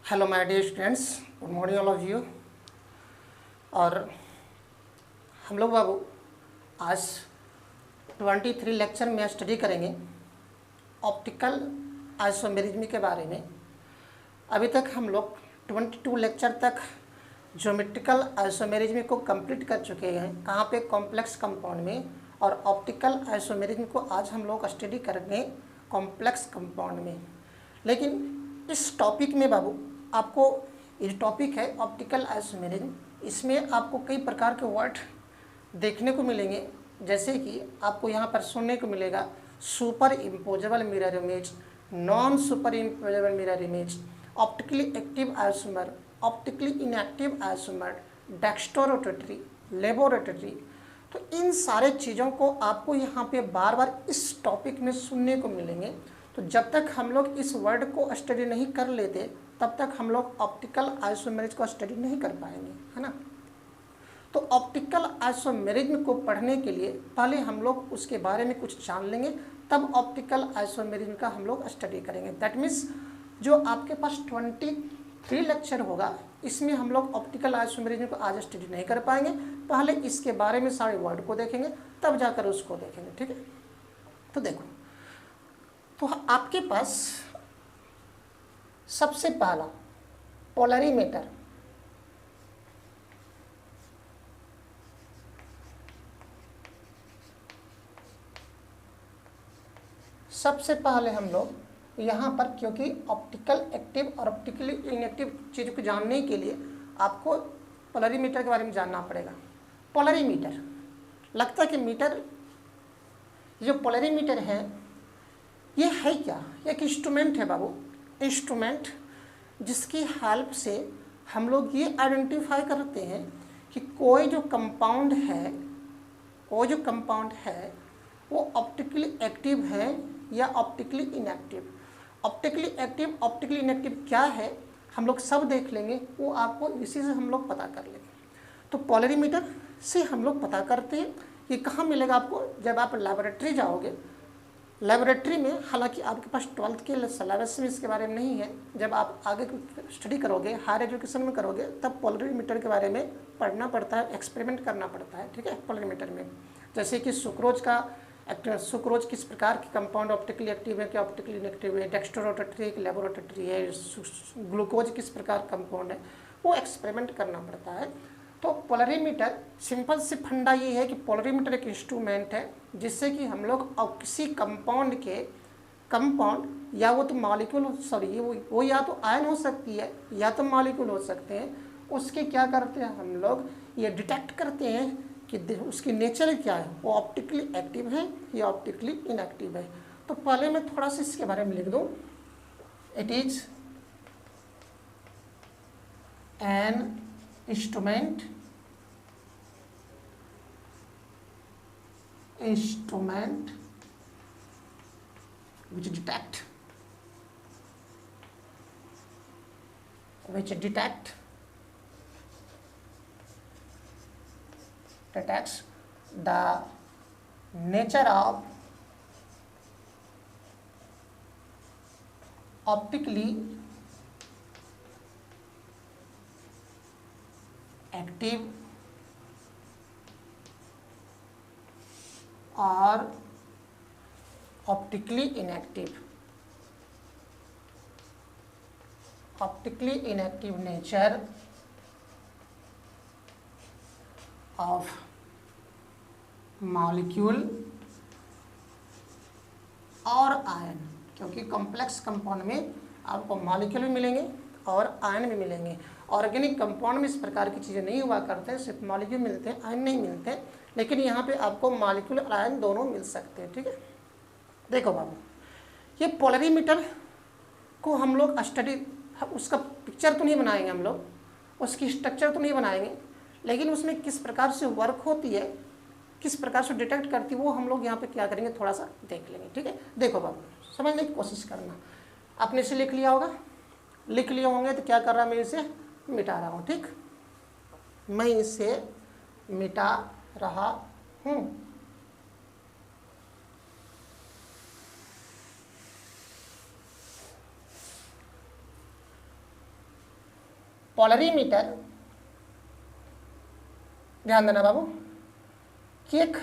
Hello my dear students, good morning all of you. और हम लोग बाबू आज 23 लेक्चर में स्टडी करेंगे ऑप्टिकल आइसोमेरिज्म के बारे में। अभी तक हम लोग 22 लेक्चर तक ज्योमेट्रिकल आइसोमेरिज्म को कंप्लीट कर चुके हैं। कहाँ पे? कॉम्प्लेक्स कंपाउंड में। और ऑप्टिकल आइसोमेरिज्म को आज हम लोग स्टडी करेंगे कॉम्प्लेक्स कंपाउंड में। लेकिन इस टॉपिक में बाबू आपको, ये टॉपिक है ऑप्टिकल आइसोमेरिज्म, इसमें आपको कई प्रकार के वर्ड देखने को मिलेंगे। जैसे कि आपको यहाँ पर सुनने को मिलेगा superimposable mirror image, non superimposable mirror image, optically active isomer, optically inactive isomer, dextrorotatory, laboratory. तो इन सारे चीज़ों को आपको यहाँ पे बार बार इस टॉपिक में सुनने को मिलेंगे। तो जब तक हम लोग इस वर्ड को स्टडी नहीं कर लेते तब तक हम लोग ऑप्टिकल आइसोमेरिज्म को स्टडी नहीं कर पाएंगे, है ना। तो ऑप्टिकल आइसोमेरिज्म को पढ़ने के लिए पहले हम लोग उसके बारे में कुछ जान लेंगे, तब ऑप्टिकल आइसोमेरिज्म का हम लोग स्टडी करेंगे। दैट मीन्स जो आपके पास 23 लेक्चर होगा, इसमें हम लोग ऑप्टिकल आइसोमेरिज्म को आज स्टडी नहीं कर पाएंगे। पहले इसके बारे में सारे वर्ड को देखेंगे, तब जाकर उसको देखेंगे, ठीक है। तो देखो, तो आपके पास सबसे पहला पोलरीमीटर, सबसे पहले हम लोग यहाँ पर, क्योंकि ऑप्टिकल एक्टिव और ऑप्टिकली इनएक्टिव चीज़ को जानने के लिए आपको पोलरीमीटर के बारे में जानना पड़ेगा। पोलरीमीटर लगता है कि मीटर, जो पोलरीमीटर है ये है क्या? एक इंस्ट्रूमेंट है बाबू, इंस्ट्रूमेंट जिसकी हेल्प से हम लोग ये आइडेंटिफाई करते हैं कि कोई जो कंपाउंड है, वो ऑप्टिकली एक्टिव है या optically inactive. Optically active, optically inactive क्या है हम लोग सब देख लेंगे, वो आपको इसी से हम लोग पता कर लेंगे। तो पोलरीमीटर से हम लोग पता करते हैं। ये कहाँ मिलेगा आपको? जब आप लेबोरेटरी जाओगे। लेबोरेटरी में, हालांकि आपके पास 12th के सिलेबस में इसके बारे में नहीं है, जब आप आगे स्टडी करोगे, हायर एजुकेशन में करोगे, तब पोलरीमीटर के बारे में पढ़ना पड़ता है, एक्सपेरिमेंट करना पड़ता है, ठीक है। पोलरीमीटर में जैसे कि सुक्रोज किस प्रकार की कंपाउंड ऑप्टिकली एक्टिव है, क्या ऑप्टिकली इनएक्टिव है, डेक्स्ट्रोरोटेटरी है, लेबोरेटरी है, ग्लूकोज किस प्रकार कंपाउंड है, वो एक्सपेरिमेंट करना पड़ता है। तो पोलरीमीटर सिंपल से फंडा ये है कि पोलरीमीटर एक इंस्ट्रूमेंट है जिससे कि हम लोग किसी कंपाउंड या वो तो मॉलिक्यूल, सॉरी वो या तो आयन हो सकती है या तो मॉलिक्यूल हो सकते हैं, उसके क्या करते हैं हम लोग, ये डिटेक्ट करते हैं कि उसकी नेचर क्या है, वो ऑप्टिकली एक्टिव है या ऑप्टिकली इनएक्टिव है। तो पहले मैं थोड़ा सा इसके बारे में लिख दूँ। It is an instrument which detects the nature of optically active और optically inactive nature of molecule और आयन, क्योंकि कॉम्प्लेक्स कंपाउंड में आपको मॉलिक्यूल भी मिलेंगे और आयन भी मिलेंगे। ऑर्गेनिक कंपाउंड में इस प्रकार की चीज़ें नहीं हुआ करते हैं, सिर्फ मॉलिक्यूल मिलते हैं, आयन नहीं मिलते हैं। लेकिन यहाँ पे आपको मॉलिक्यूल और आयन दोनों मिल सकते हैं, ठीक है। देखो बाबू, ये पोलरीमीटर को हम लोग स्टडी, उसका पिक्चर तो नहीं बनाएंगे हम लोग, उसकी स्ट्रक्चर तो नहीं बनाएंगे, लेकिन उसमें किस प्रकार से वर्क होती है, किस प्रकार से डिटेक्ट करती है, वो हम लोग यहाँ पे क्या करेंगे, थोड़ा सा देख लेंगे, ठीक है। देखो बाबू, समझने की कोशिश करना। आपने इसे लिख लिया होगा, लिख लिए होंगे तो क्या कर रहा है, मैं इसे मिटा रहा हूँ, ठीक। मैं इसे मिटा रहा हूँ। पोलरीमीटर, ध्यान देना बाबू, कि एक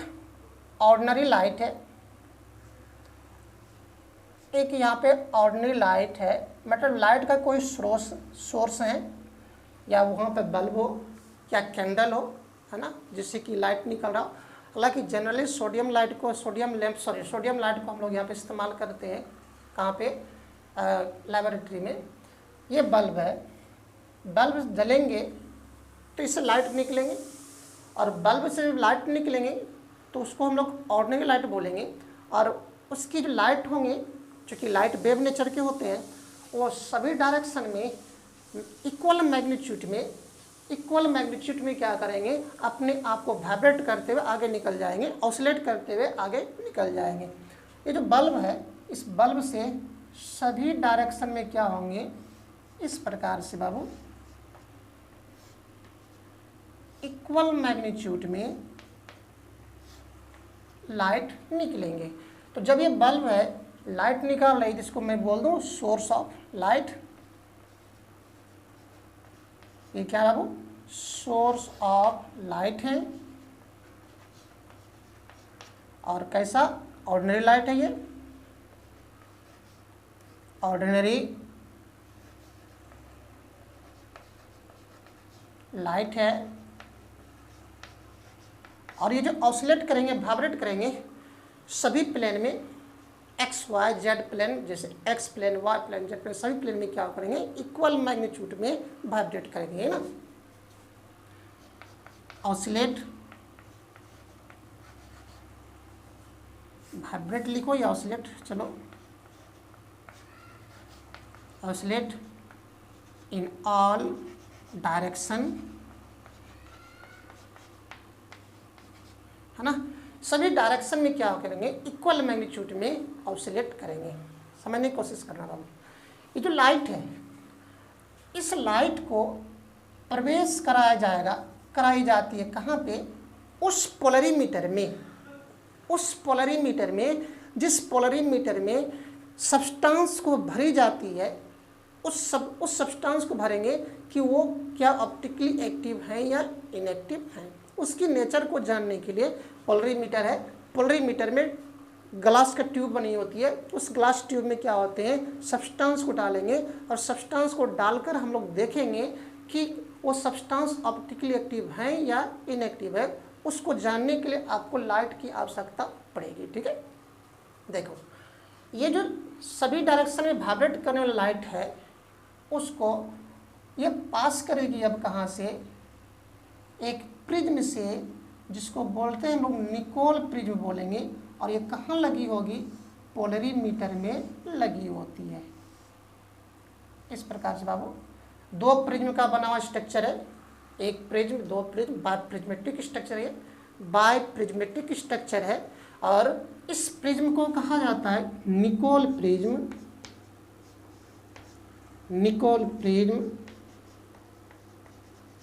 ऑर्डिनरी लाइट है, एक यहाँ पे ऑर्डिनरी लाइट है, मतलब लाइट का कोई सोर्स है, या वहाँ पे बल्ब हो या कैंडल हो, है ना, जिससे कि लाइट निकल रहा हो। हालांकि जनरली सोडियम लाइट को सोडियम लाइट को हम लोग यहाँ पे इस्तेमाल करते हैं, कहाँ पे, लेबोरेटरी में। ये बल्ब है, बल्ब जलेंगे तो इससे लाइट निकलेंगे, और बल्ब से लाइट निकलेंगे तो उसको हम लोग ऑर्डिनरी लाइट बोलेंगे। और उसकी जो लाइट होंगे, चूँकि लाइट वेव नेचर के होते हैं, वो सभी डायरेक्शन में इक्वल मैग्नीट्यूड में क्या करेंगे, अपने आप को वाइब्रेट करते हुए आगे निकल जाएंगे, ऑसिलेट करते हुए आगे निकल जाएंगे। ये जो बल्ब है, इस बल्ब से सभी डायरेक्शन में क्या होंगे, इस प्रकार से बाबू इक्वल मैग्नीट्यूड में लाइट निकलेंगे। तो जब ये बल्ब है लाइट निकाल रही, जिसको मैं बोल दूं सोर्स ऑफ लाइट, ये क्या बाबू, सोर्स ऑफ लाइट है, और कैसा, ऑर्डिनरी लाइट है, ये ऑर्डिनरी लाइट है। और ये जो ऑसिलेट करेंगे, वाइब्रेट करेंगे सभी प्लेन में, एक्स वाई जेड प्लेन, जैसे X plane, Y plane, Z plane, सभी प्लेन में क्या करेंगे, इक्वल मैग्नीट्यूड में वाइब्रेट करेंगे, है ना। ऑसिलेट, वाइब्रेट लिखो या ऑसिलेट, चलो, ऑसिलेट इन ऑल डायरेक्शन, है ना, सभी डायरेक्शन में क्या करेंगे, इक्वल मैग्नीट्यूड में ऑसिलेट करेंगे। समझने की कोशिश करना बाबू। ये जो लाइट है, इस लाइट को प्रवेश कराई जाती है कहाँ पे, उस पोलरीमीटर में, जिस पोलरीमीटर में सब्सटेंस को भरी जाती है, उस सब्सटेंस को भरेंगे कि वो क्या ऑप्टिकली एक्टिव है या इनएक्टिव है। उसकी नेचर को जानने के लिए पोलरीमीटर है। पोलरीमीटर में ग्लास का ट्यूब बनी होती है, उस ग्लास ट्यूब में क्या होते हैं, सब्सटेंस को डालेंगे, और सब्सटेंस को डालकर हम लोग देखेंगे कि वो सब्सटेंस ऑप्टिकली एक्टिव है या इनएक्टिव है। उसको जानने के लिए आपको लाइट की आवश्यकता पड़ेगी, ठीक है। देखो, ये जो सभी डायरेक्शन में वाइब्रेट करने वाली लाइट है, उसको ये पास करेगी अब कहाँ से, एक प्रिज्म से, जिसको बोलते हैं हम लोग निकोल प्रिज्म बोलेंगे, और ये कहाँ लगी होगी, पोलरीमीटर में लगी होती है। इस प्रकार से बाबू दो प्रिज्म का बना हुआ स्ट्रक्चर है, एक प्रिज्म, दो प्रिज्म, बाय प्रिज्मेटिक स्ट्रक्चर है, बाय प्रिज्मेटिक स्ट्रक्चर है। और इस प्रिज्म को कहा जाता है निकोल प्रिज्म,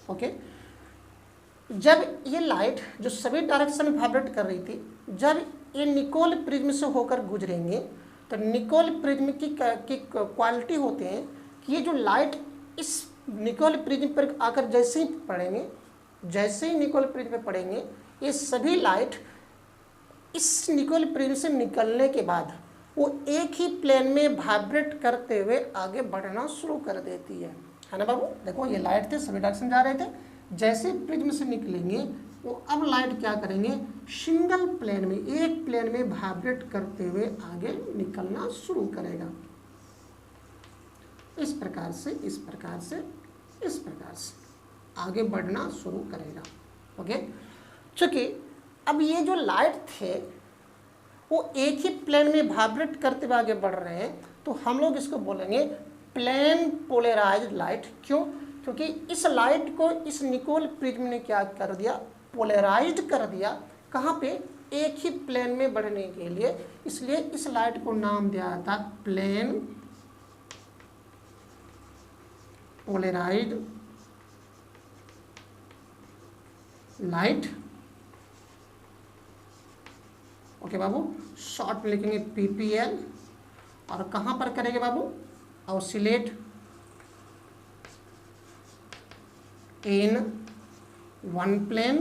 ओके। जब ये लाइट जो सभी डायरेक्शन में वाइब्रेट कर रही थी, जब ये निकोल प्रिज्म से होकर गुजरेंगे, तो निकोल प्रिज्म की क्वालिटी होते हैं कि ये जो लाइट इस निकोल प्रिज्म पर आकर जैसे ही निकोल प्रिज्म पर पड़ेंगे, ये सभी लाइट इस निकोल प्रिज्म से निकलने के बाद वो एक ही प्लेन में वाइब्रेट करते हुए आगे बढ़ना शुरू कर देती है ना बाबू। देखो, ये लाइट थे, सभी डायरेक्शन जा रहे थे, जैसे प्रिज्म से निकलेंगे वो अब लाइट क्या करेंगे, सिंगल प्लेन में, एक प्लेन में वाइब्रेट करते हुए आगे निकलना शुरू करेगा। इस प्रकार से आगे बढ़ना शुरू करेगा, ओके। चूँकि अब ये जो लाइट थे वो एक ही प्लेन में वाइब्रेट करते हुए आगे बढ़ रहे हैं, तो हम लोग इसको बोलेंगे प्लेन पोलराइज्ड लाइट। क्यों? क्योंकि इस लाइट को इस निकोल प्रिज्म ने क्या कर दिया, पोलराइज्ड कर दिया। कहाँ पे? एक ही प्लेन में बढ़ने के लिए। इसलिए इस लाइट को नाम दिया था प्लेन पोलराइज्ड लाइट। ओके बाबू, शॉर्ट में लिखेंगे पीपीएल। और कहाँ पर करेंगे बाबू? Oscillate in one plane.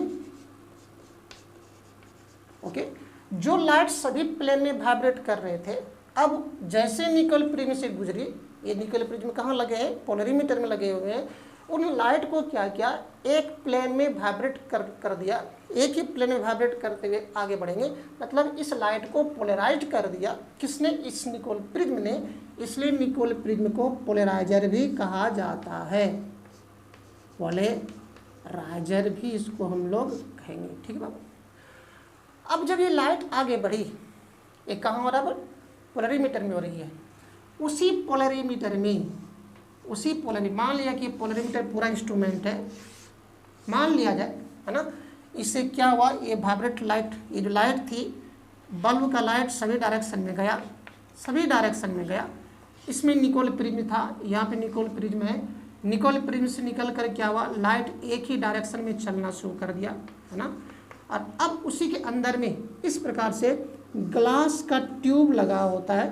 Okay, जो लाइट सभी प्लेन में वाइब्रेट कर रहे थे, अब जैसे निकल प्रिज्म से गुजरी, ये निकल प्रिज्म कहाँ लगे हैं, पोलरीमीटर में लगे हुए हैं, उन लाइट को क्या किया, एक प्लेन में वाइब्रेट कर दिया, एक ही प्लेन में वाइब्रेट करते हुए आगे बढ़ेंगे, मतलब इस लाइट को पोलराइज कर दिया। किसने, इस निकोल प्रिज्म ने। इसलिए निकोल प्रिज्म को पोलराइजर भी कहा जाता है, पोलराइजर भी इसको हम लोग कहेंगे। ठीक है बाबू। अब जब ये लाइट आगे बढ़ी, ये कहाँ हो रहा है, पोलरीमीटर में हो रही है। उसी पोलरीमीटर में, उसी पोलरी, मान लिया कि पोलरीमीटर पूरा इंस्ट्रूमेंट है, मान लिया जाए, है ना। इससे क्या हुआ, ये वाइब्रेट लाइट, ये जो लाइट थी, बल्ब का लाइट सभी डायरेक्शन में गया, सभी डायरेक्शन में गया। इसमें निकोल प्रिज्म था, यहाँ पे निकोल प्रिज्म है, निकोल प्रिज्म से निकल कर क्या हुआ, लाइट एक ही डायरेक्शन में चलना शुरू कर दिया, है ना। और अब उसी के अंदर में इस प्रकार से ग्लास का ट्यूब लगा होता है।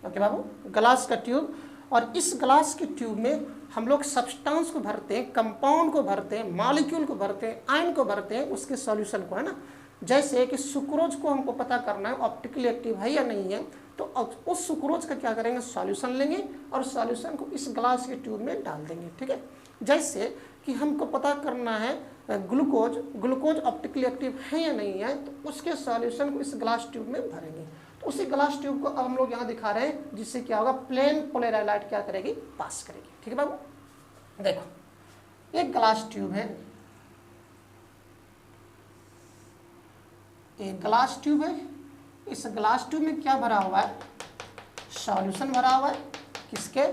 ओके बाबू, ग्लास का ट्यूब, और इस ग्लास के ट्यूब में हम लोग सब्सटेंस को भरते हैं, कंपाउंड को भरते हैं, मॉलिक्यूल को भरते हैं, आयन को भरते हैं, उसके सॉल्यूशन को, है ना। जैसे कि सुक्रोज को हमको पता करना है ऑप्टिकली एक्टिव है या नहीं है, तो उस सुक्रोज का क्या करेंगे, सॉल्यूशन लेंगे और सॉल्यूशन को इस ग्लास के ट्यूब में डाल देंगे। ठीक है, जैसे कि हमको पता करना है ग्लूकोज, ग्लूकोज ऑप्टिकली एक्टिव है या नहीं है, तो उसके सॉल्यूशन को इस ग्लास ट्यूब में भरेंगे। तो उसी ग्लास ट्यूब को अब हम लोग यहाँ दिखा रहे हैं, जिससे क्या होगा, प्लेन पोलराइज्ड लाइट क्या करेगी, पास करेगी। ठीक है बाबू, देखो एक ग्लास ट्यूब है, एक ग्लास ट्यूब है, इस ग्लास ट्यूब में क्या भरा हुआ है, सॉल्यूशन भरा हुआ है, किसके,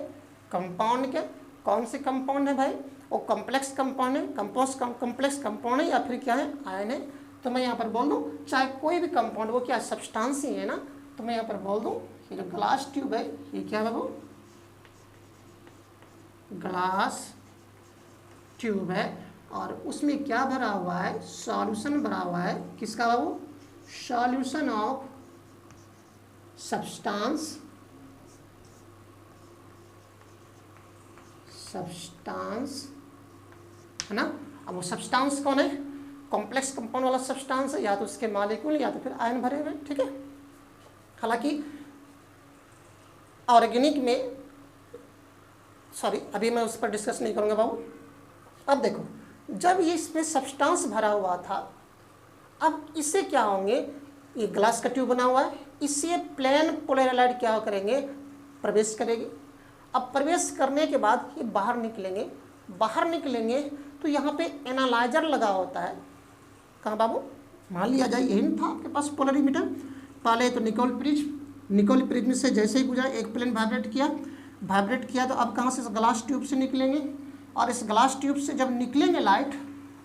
कंपाउंड के। कौन से कंपाउंड है भाई, वो कॉम्प्लेक्स कंपाउंड है, कॉम्प्लेक्स कंपाउंड है या फिर क्या है, आयन है। तो मैं यहाँ पर बोल दूँ, चाहे कोई भी कंपाउंड, वो क्या सब्सटेंस ही है ना, तो मैं यहाँ पर बोल दूँ ये जो ग्लास ट्यूब है, ये क्या है बाबू, ग्लास ट्यूब है, और उसमें क्या भरा हुआ है, सॉल्यूशन भरा हुआ है, किसका बाबू, सॉल्यूशन ऑफ सब्सटेंस, सब्सटेंस, है ना। अब वो सब्सटेंस कौन है, कॉम्प्लेक्स कंपाउंड वाला सब्सटेंस है, या तो उसके मॉलिक्यूल या तो फिर आयन भरे हुए। ठीक है, हालांकि ऑर्गेनिक में, सॉरी अभी मैं उस पर डिस्कस नहीं करूँगा बाबू। अब देखो, जब ये इसमें सब्सटेंस भरा हुआ था, अब इससे क्या होंगे, ये ग्लास का ट्यूब बना हुआ है, इससे प्लेन पोलराइज्ड लाइट क्या करेंगे, प्रवेश करेगी। अब प्रवेश करने के बाद ये बाहर निकलेंगे, बाहर निकलेंगे तो यहाँ पे एनालाइजर लगा होता है, कहाँ बाबू, मान लिया जाए यही था आपके पास पोलरीमीटर। पहले तो निकोल प्रिज्म से जैसे ही गुजरा, एक प्लेन वाइब्रेट किया तो अब कहाँ से, ग्लास ट्यूब से निकलेंगे, और इस ग्लास ट्यूब से जब निकलेंगे लाइट,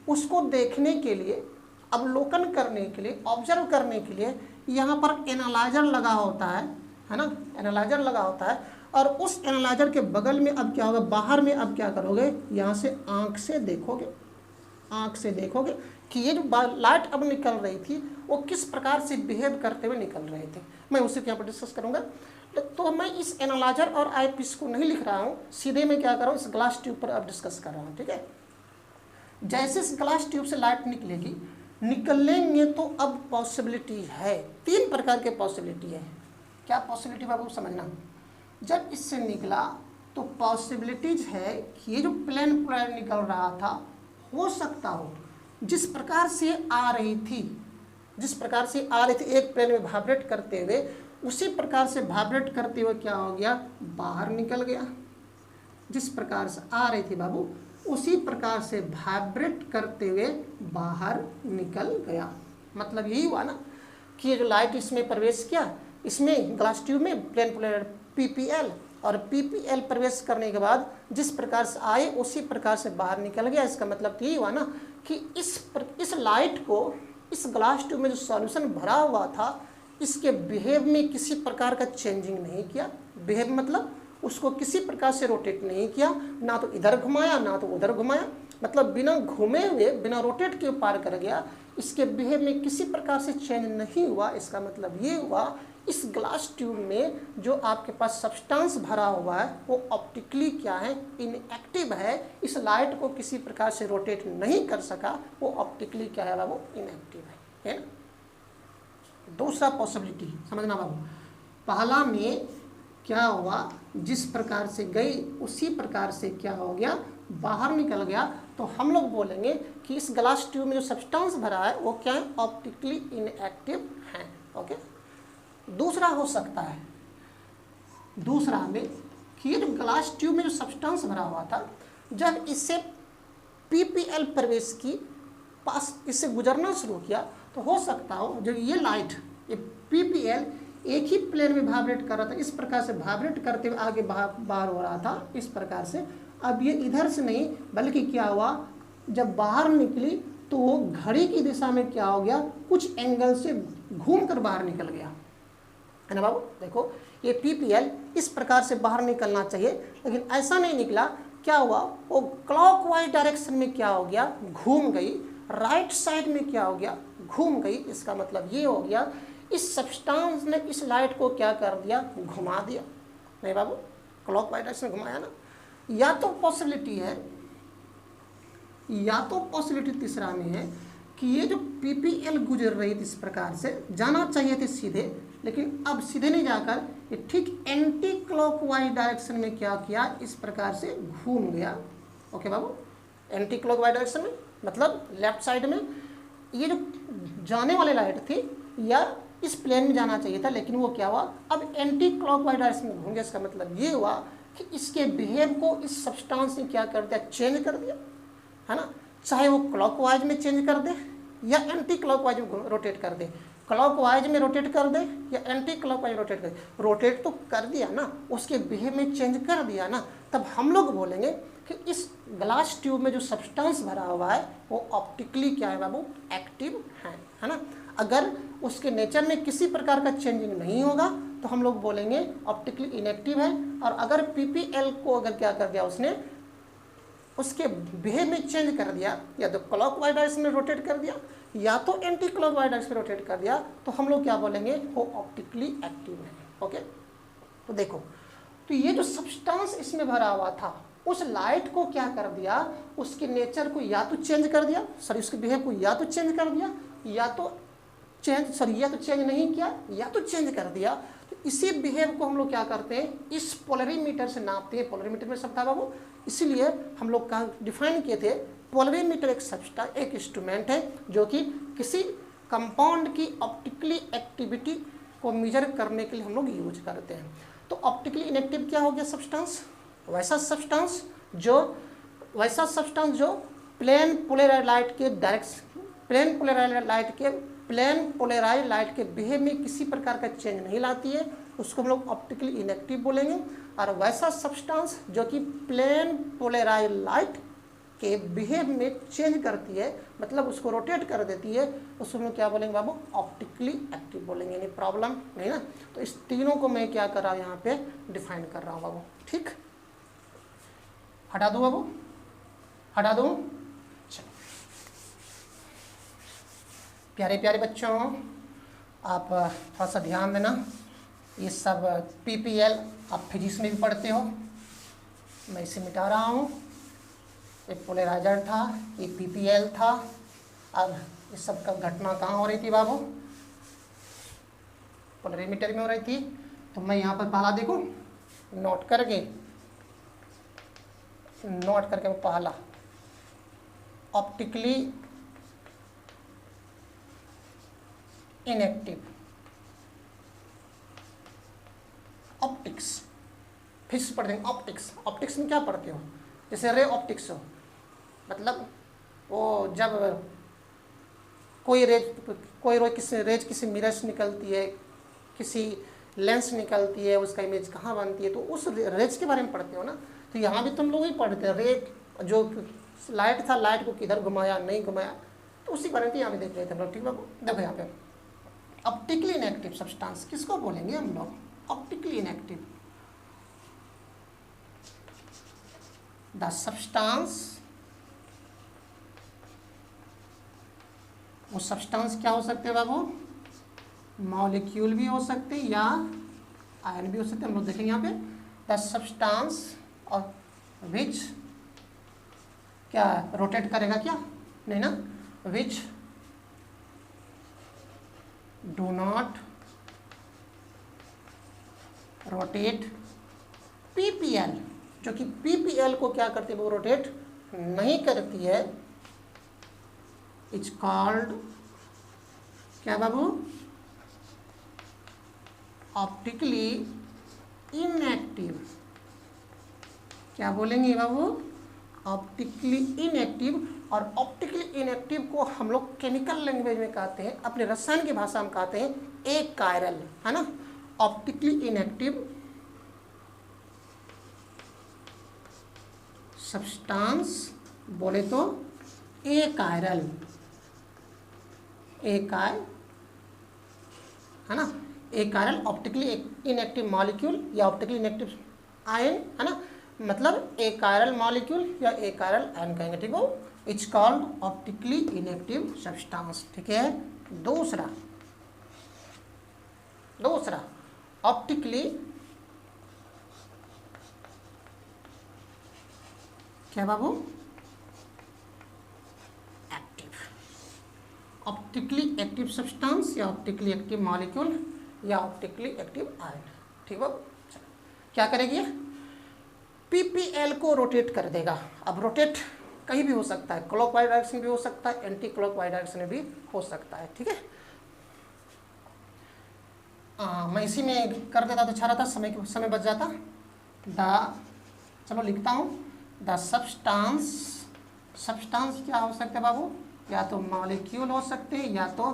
उसको देखने के लिए, अवलोकन करने के लिए, ऑब्जर्व करने के लिए यहाँ पर एनालाइजर लगा होता है ना, एनालाइजर लगा होता है। और उस एनालाइजर के बगल में अब क्या होगा, बाहर में अब क्या करोगे, यहाँ से आँख से देखोगे, आँख से देखोगे कि ये जो लाइट अब निकल रही थी वो किस प्रकार से बिहेव करते हुए निकल रहे थे। मैं उसे यहाँ पर डिस्कस करूँगा। तो मैं इस एनालाइजर और आई पीस को नहीं लिख रहा हूँ, सीधे मैं क्या कर रहा हूँ, इस ग्लास ट्यूब पर अब डिस्कस कर रहा हूँ। ठीक है, जैसे इस ग्लास ट्यूब से लाइट निकलेगी, निकलेंगे तो अब पॉसिबिलिटी है, 3 प्रकार के पॉसिबिलिटी है। क्या पॉसिबिलिटी बाबू समझना, जब इससे निकला तो पॉसिबिलिटीज है कि ये जो प्लेन पोलराइज्ड निकल रहा था, हो सकता हो जिस प्रकार से आ रही थी, एक प्लेन में वाइब्रेट करते हुए, उसी प्रकार से वाइब्रेट करते हुए क्या हो गया, बाहर निकल गया। जिस प्रकार से आ रही थी बाबू, उसी प्रकार से वाइब्रेट करते हुए बाहर निकल गया। मतलब यही हुआ ना कि ये जो लाइट इसमें प्रवेश किया, इसमें ग्लास ट्यूब में प्लेन पोलराइज्ड पीपीएल, और पीपीएल प्रवेश करने के बाद जिस प्रकार से आए उसी प्रकार से बाहर निकल गया। इसका मतलब यही हुआ ना कि इस लाइट को इस ग्लास ट्यूब में जो सॉल्यूशन भरा हुआ था, इसके बिहेव में किसी प्रकार का चेंजिंग नहीं किया। बिहेव मतलब उसको किसी प्रकार से रोटेट नहीं किया, ना तो इधर घुमाया ना तो उधर घुमाया, मतलब बिना घूमे हुए, बिना रोटेट के पार कर गया। इसके बिहेव में किसी प्रकार से चेंज नहीं हुआ। इसका मतलब ये हुआ इस ग्लास ट्यूब में जो आपके पास सब्सटेंस भरा हुआ है वो ऑप्टिकली क्या है, इनएक्टिव है। इस लाइट को किसी प्रकार से रोटेट नहीं कर सका, वो ऑप्टिकली क्या है बाबू, इनएक्टिव है ना। दूसरा पॉसिबिलिटी समझना बाबू, पहला में क्या हुआ, जिस प्रकार से गई उसी प्रकार से क्या हो गया, बाहर निकल गया। तो हम लोग बोलेंगे कि इस ग्लास ट्यूब में जो सब्सटेंस भरा है वो क्या है, ऑप्टिकली इनएक्टिव है। ओके। दूसरा हो सकता है, दूसरा में कि ये जो ग्लास ट्यूब में जो सब्सटेंस भरा हुआ था, जब इससे पीपीएल प्रवेश की पास इससे गुजरना शुरू किया, तो हो सकता हो जो ये लाइट, ये पीपीएल एक ही प्लेन में वाइब्रेट कर रहा था, इस प्रकार से वाइब्रेट करते हुए आगे बाहर हो रहा था इस प्रकार से। अब ये इधर से नहीं बल्कि क्या हुआ, जब बाहर निकली तो वो घड़ी की दिशा में क्या हो गया, कुछ एंगल से घूम कर बाहर निकल गया, है ना बाबू। देखो ये पीपीएल इस प्रकार से बाहर निकलना चाहिए, लेकिन ऐसा नहीं निकला। क्या हुआ, वो क्लॉकवाइज डायरेक्शन में क्या हो गया, घूम गई। राइट साइड में क्या हो गया, घूम गई। इसका मतलब ये हो गया इस सब्सटेंस ने इस लाइट को क्या कर दिया, घुमा दिया। नहीं बाबू, क्लॉकवाइज डायरेक्शन में घुमाया ना। या तो पॉसिबिलिटी है, या तो पॉसिबिलिटी तीसरा में है कि ये जो पीपीएल गुजर रही थी इस प्रकार से, जाना चाहिए थी सीधे, लेकिन अब सीधे नहीं जाकर ये ठीक एंटी क्लॉकवाइज डायरेक्शन में क्या किया, इस प्रकार से घूम गया। ओके बाबू, एंटी क्लॉकवाइज डायरेक्शन में मतलब लेफ्ट साइड में ये जो जाने वाली लाइट थी या इस प्लेन में जाना चाहिए था, लेकिन वो क्या हुआ, अब एंटी क्लॉकवाइज डायरेक्शन में घूम गया। इसका मतलब ये हुआ कि इसके बिहेव को इस सब्सटेंस ने क्या कर दिया, चेंज कर दिया, है ना। चाहे वो क्लॉकवाइज में चेंज कर दे या एंटी क्लॉकवाइज में रोटेट कर दे, क्लॉकवाइज में रोटेट कर दे या एंटी क्लॉकवाइज रोटेट कर दे, रोटेट तो कर दिया ना, उसके बिहेव में चेंज कर दिया ना। तब हम लोग बोलेंगे कि इस ग्लास ट्यूब में जो सब्सटेंस भरा हुआ है वो ऑप्टिकली क्या है बाबू, एक्टिव है ना। अगर उसके नेचर में किसी प्रकार का चेंजिंग नहीं होगा तो हम लोग बोलेंगे ऑप्टिकली इनएक्टिव है। और अगर पीपीएल को अगर क्या कर दिया उसने, उसके बिहेव में चेंज कर दिया, या तो क्लॉकवाइज डायरेक्शन में रोटेट कर दिया या तो एंटी क्लॉकवाइज डायरेक्शन में रोटेट कर दिया, तो हम लोग क्या बोलेंगे, वो ऑप्टिकली एक्टिव है। ओके। तो देखो, तो ये जो सब्सटेंस इसमें भरा हुआ था उस लाइट को क्या कर दिया, उसके नेचर को या तो चेंज कर दिया, सॉरी उसके बिहेव को या तो चेंज कर दिया या तो चेंज नहीं किया या तो चेंज कर दिया। तो इसी बिहेव को हम लोग क्या करते हैं, इस पोलरीमीटर से नापते हैं। पोलरीमीटर में सब था बाबू, इसीलिए हम लोग का डिफाइन किए थे, पोलरीमीटर एक इंस्ट्रूमेंट है जो कि किसी कंपाउंड की ऑप्टिकली एक्टिविटी को मेजर करने के लिए हम लोग यूज करते हैं। तो ऑप्टिकली इनएक्टिव क्या हो गया सब्सटेंस, वैसा सब्सटेंस जो प्लेन पोलराइज लाइट के बिहेव में किसी प्रकार का चेंज नहीं लाती है, उसको हम लोग ऑप्टिकली इनएक्टिव बोलेंगे। और वैसा सब्सटेंस जो कि प्लेन पोलराइज लाइट के बिहेव में चेंज करती है, मतलब उसको रोटेट कर देती है, उसको हम लोग क्या बोलेंगे बाबू, ऑप्टिकली एक्टिव बोलेंगे। नहीं प्रॉब्लम नहीं ना। तो इस तीनों को मैं क्या कर रहा हूँ यहाँ पे डिफाइन कर रहा हूँ बाबू। ठीक, हटा दूँ बाबू, हटा दूँ। चलो प्यारे प्यारे बच्चों, आप थोड़ा सा ध्यान देना। ये सब पीपीएल आप फिजिक्स में भी पढ़ते हो, मैं इसे मिटा रहा हूँ। ये पोलराइजर था, ये पीपीएल था। अब इस सब का घटना कहाँ हो रही थी बाबू, पोलरीमीटर में हो रही थी। तो मैं यहाँ पर पहला देखो नोट करके मैं पहला ऑप्टिकली इनएक्टिव ऑप्टिक्स, फिजिक्स पढ़ते हैं ऑप्टिक्स। ऑप्टिक्स में क्या पढ़ते हो, जैसे रे ऑप्टिक्स हो, मतलब वो जब कोई रेज किसी मिरर से निकलती है, किसी लेंस निकलती है, उसका इमेज कहाँ बनती है, तो उस रेज के बारे में पढ़ते हो ना। तो यहाँ भी तुम लोग ही पढ़ते हैं, रे जो लाइट था, लाइट को किधर घुमाया नहीं घुमाया, तो उसी बारे में यहाँ भी देख रहे थे हम लोग। ठीक बाबू, देखो यहाँ पे ऑप्टिकली इनएक्टिव सब्सटेंस किसको बोलेंगे हम लोग, ऑप्टिकली इनएक्टिव, द सब्सटेंस। वो सब्सटेंस क्या हो सकते हैं बाबू, मॉलिक्यूल भी हो सकते हैं या आयन भी हो सकते हैं। हम लोग देखेंगे यहाँ पे द सब्सटेंस और विच क्या रोटेट करेगा, क्या नहीं ना, which do not rotate PPL, जो कि पीपीएल को क्या करती है, वो रोटेट नहीं करती है, इट्स कॉल्ड क्या बाबू, ऑप्टिकली इनएक्टिव। क्या बोलेंगे बाबू, ऑप्टिकली इनएक्टिव। और ऑप्टिकली इनएक्टिव को हम लोग केमिकल लैंग्वेज में कहते हैं, अपने रसायन की भाषा में कहते हैं एकायरल, है ना। ऑप्टिकली इनएक्टिव सब्सटेंस बोले तो एकायरल, एकाय है ना, एकायरल ऑप्टिकली इनएक्टिव मॉलिक्यूल या ऑप्टिकली इनएक्टिव आयन, है ना, मतलब एकायरल मॉलिक्यूल या एकायरल आयन कहेंगे, ठीक हो। It's called optically inactive substance, ठीक है। दूसरा ऑप्टिकली क्या बाबू, एक्टिव, ऑप्टिकली एक्टिव सब्सटेंस या ऑप्टिकली एक्टिव मॉलिक्यूल या ऑप्टिकली एक्टिव आयन, ठीक है। क्या करेगी, पीपीएल को रोटेट कर देगा। अब रोटेट कहीं भी हो सकता है, क्लॉकवाइज डायरेक्शन भी हो सकता है, एंटी क्लॉकवाइज डायरेक्शन में भी हो सकता है, ठीक है। मैं इसी में कर देता तो अच्छा रहता, समय बच जाता। चलो लिखता हूँ, द सब्सटेंस क्या हो सकते हैं बाबू, या तो मॉलिक्यूल हो सकते हैं या तो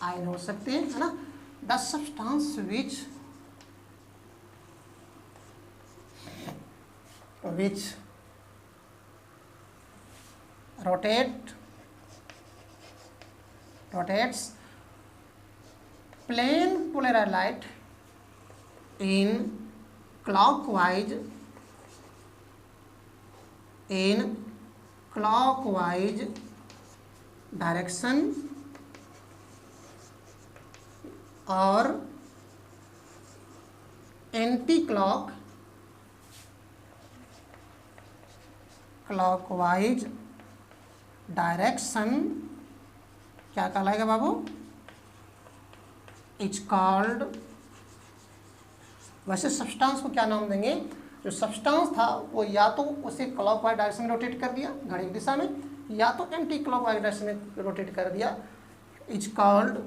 आयन हो सकते हैं, है ना। The substance which rotates plane polar light in clockwise direction और एंटी क्लॉकवाइज डायरेक्शन क्या कहलाएगा बाबू, इट्स कॉल्ड। वैसे सब्सटेंस को क्या नाम देंगे, जो सब्सटेंस था वो या तो उसे क्लॉकवाइज डायरेक्शन में रोटेट कर दिया घड़ी की दिशा में, या तो एंटी क्लॉकवाइज डायरेक्शन में रोटेट कर दिया, it's called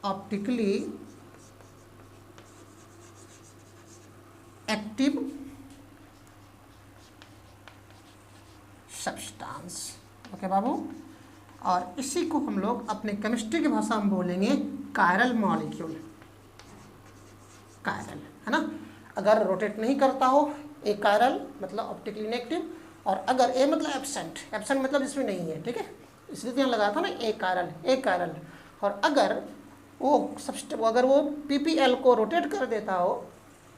optically active substance, okay बाबू। और इसी को हम लोग अपने केमिस्ट्री की भाषा में बोलेंगे कायरल मॉलिक्यूल, कायरल, है ना। अगर रोटेट नहीं करता हो ए कायरल मतलब ऑप्टिकली इनएक्टिव, और अगर ए मतलब एब्सेंट मतलब इसमें नहीं है, ठीक है, इसलिए यहाँ लगा था ना ए कायरल। और अगर वो पीपीएल को रोटेट कर देता हो,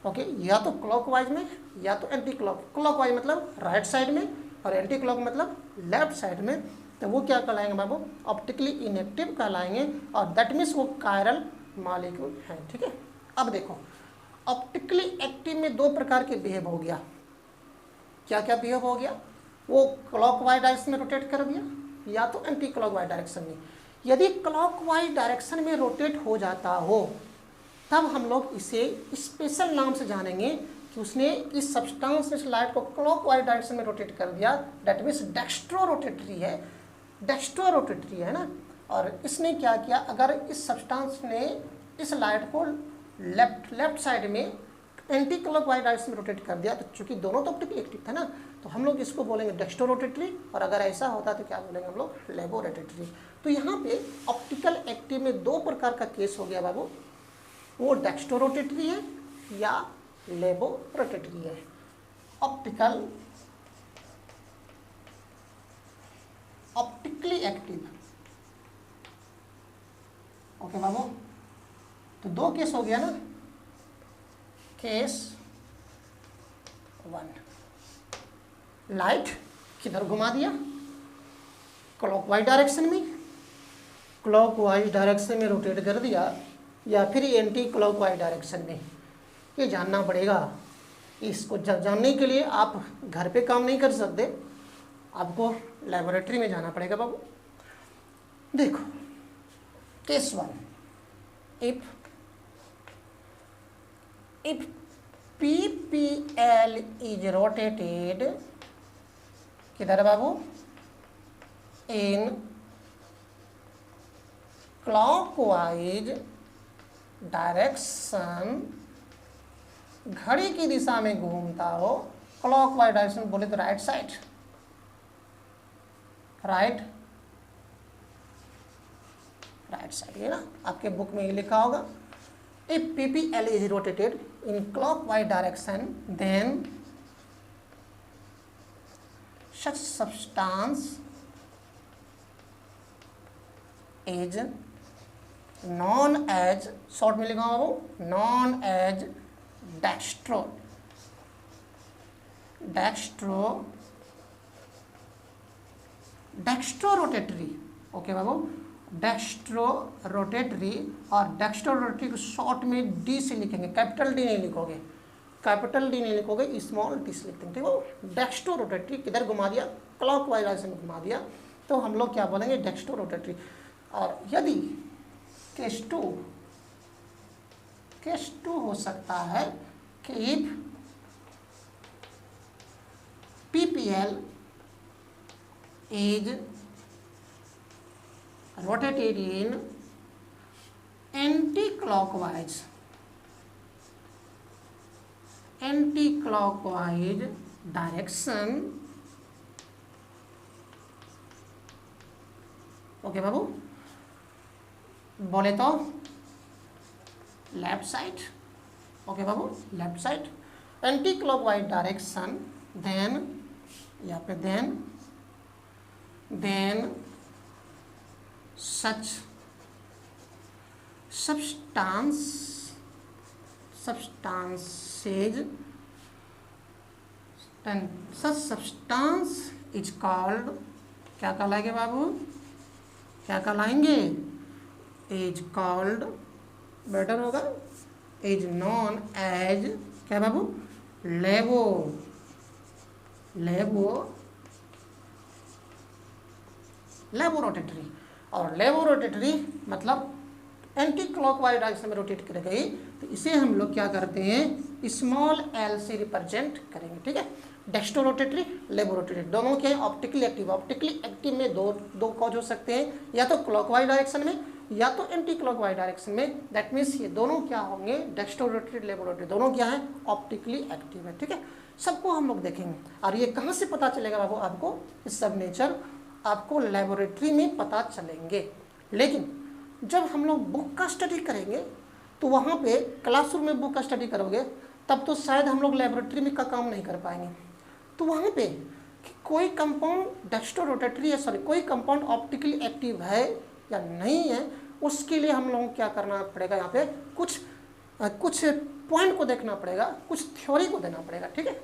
ओके, या तो क्लॉकवाइज में या तो एंटी क्लॉकवाइज मतलब राइट साइड में, और एंटी क्लॉक मतलब लेफ्ट साइड में, तो वो क्या कहलाएंगे बाबू, ऑप्टिकली इनएक्टिव कहलाएंगे, और दैट मीन्स वो कायरल मॉलिक्यूल है, ठीक है। अब देखो, ऑप्टिकली एक्टिव में दो प्रकार के बिहेव हो गया, क्या क्या बिहेव हो गया, वो क्लॉकवाइज डायरेक्शन में रोटेट कर दिया या तो एंटी क्लॉकवाइज डायरेक्शन में। यदि क्लॉकवाइज डायरेक्शन में रोटेट हो जाता हो तब हम लोग इसे स्पेशल नाम से जानेंगे कि उसने इस सब्सटेंस ने इस लाइट को क्लॉकवाइज डायरेक्शन में रोटेट कर दिया, दैट मीन्स डेक्स्ट्रो रोटेटरी है ना। और इसने क्या किया, अगर इस सब्सटेंस ने इस लाइट को लेफ्ट साइड में एंटी क्लॉकवाइज डायरेक्शन में रोटेट कर दिया, तो चूंकि दोनों तो ऑप्टिकली एक्टिव था ना, तो हम लोग इसको बोलेंगे डेक्स्ट्रो रोटेटरी, और अगर ऐसा होता तो क्या बोलेंगे हम लोग, लेबो रोटेटरी। तो यहाँ पे ऑप्टिकल एक्टिव में दो प्रकार का केस हो गया बाबू, वो डेक्स्ट्रो रोटेटरी है या लेबो रोटेटरी है। ऑप्टिकली एक्टिव, ओके बाबू। तो दो केस हो गया ना, केस 1, लाइट किधर घुमा दिया, क्लॉकवाइज डायरेक्शन में रोटेट कर दिया, या फिर एंटी क्लॉकवाइज डायरेक्शन में, ये जानना पड़ेगा। इसको जानने के लिए आप घर पे काम नहीं कर सकते, आपको लेबोरेटरी में जाना पड़ेगा बाबू। देखो case 1, if PPL is rotated किधर है बाबू, इन क्लॉकवाइज डायरेक्शन, घड़ी की दिशा में घूमता हो, क्लॉकवाइज डायरेक्शन बोले तो राइट साइड, राइट साइड, ये ना आपके बुक में ये लिखा होगा। If PPL is rotated in clockwise direction, then such substance is known as, short में लिखा हो, known as dextrorotatory. Okay बाबू, डेक्स्ट्रो रोटेटरी, और डेक्स्ट्रो रोटेटरी को शॉर्ट में डी से लिखेंगे, कैपिटल डी नहीं लिखोगे, कैपिटल डी नहीं लिखोगे, स्मॉल डी से लिखते हैं, ठीक है। डेक्स्ट्रो रोटेटरी किधर घुमा दिया, क्लॉकवाइज डायरेक्शन में घुमा दिया, तो हम लोग क्या बोलेंगे, डेक्स्ट्रो रोटेटरी। और यदि केस टू हो सकता है कि if PPL is rotated in anti-clockwise direction, okay बाबू, बोले तो लेफ्ट साइड, ओके बाबू, left side, anti clockwise direction, then यहाँ पे then such substances is called, क्या कहलाएंगे बाबू, क्या कहलाएंगे, इज कॉल्ड, बेटर होगा, इज नॉन एज, क्या बाबू, लेबोरोटेटरी। और लेबोरोटेटरी मतलब एंटी क्लॉकवाइज डायरेक्शन में रोटेट कर गई, तो इसे हम लोग क्या करते हैं, स्मॉल एल से रिप्रेजेंट करेंगे, ठीक है। डेक्स्ट्रो रोटेटरी, लेबोरोटेटरी, दोनों के ऑप्टिकली एक्टिव में दो कॉज हो सकते हैं, या तो क्लॉकवाइज डायरेक्शन में या तो एंटी क्लॉकवाइज डायरेक्शन में। दैट मीन्स ये दोनों क्या होंगे, डेक्स्ट्रो रोटेटरी, लेबोरोटेटरी, दोनों क्या है, ऑप्टिकली एक्टिव है, ठीक है। सबको हम लोग देखेंगे। और ये कहाँ से पता चलेगा बाबू आपको, इस सब नेचर आपको लेबोरेटरी में पता चलेंगे। लेकिन जब हम लोग बुक का स्टडी करेंगे तो वहाँ पे क्लासरूम में बुक का स्टडी करोगे तब तो शायद हम लोग लेबोरेटरी में का काम नहीं कर पाएंगे। तो वहाँ पे कोई कंपाउंड डेक्स्ट्रो रोटेटरी है, सॉरी, कोई कंपाउंड ऑप्टिकली एक्टिव है या नहीं है, उसके लिए हम लोगों को क्या करना पड़ेगा, यहाँ पे कुछ पॉइंट को देखना पड़ेगा, कुछ थ्योरी को देना पड़ेगा, ठीक है।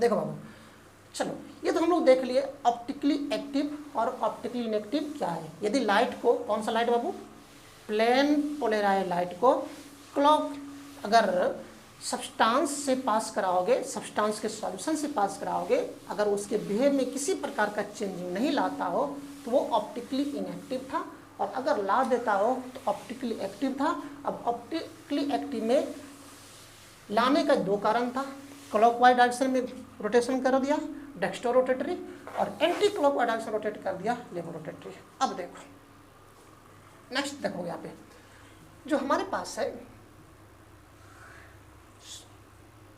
देखो बाबू, चलो ये तो हम लोग देख लिए ऑप्टिकली एक्टिव और ऑप्टिकली इनएक्टिव क्या है। यदि लाइट को, कौन सा लाइट बाबू, प्लेन पोलराइज लाइट को क्लॉक अगर सब्सटेंस से पास कराओगे, सब्सटेंस के सॉल्यूशन से पास कराओगे, अगर उसके बिहेव में किसी प्रकार का चेंजिंग नहीं लाता हो तो वो ऑप्टिकली इनएक्टिव था, और अगर ला देता हो तो ऑप्टिकली एक्टिव था। अब ऑप्टिकली एक्टिव में लाने का दो कारण था, क्लॉकवाइज डायरेक्शन में रोटेशन कर दिया डेक्स्ट्रो रोटेटरी, और एंटी क्लॉकवाइज डायरेक्शन रोटेट कर दिया लेबोरोटेटरी। अब देखो नेक्स्ट, देखो यहाँ पे जो हमारे पास है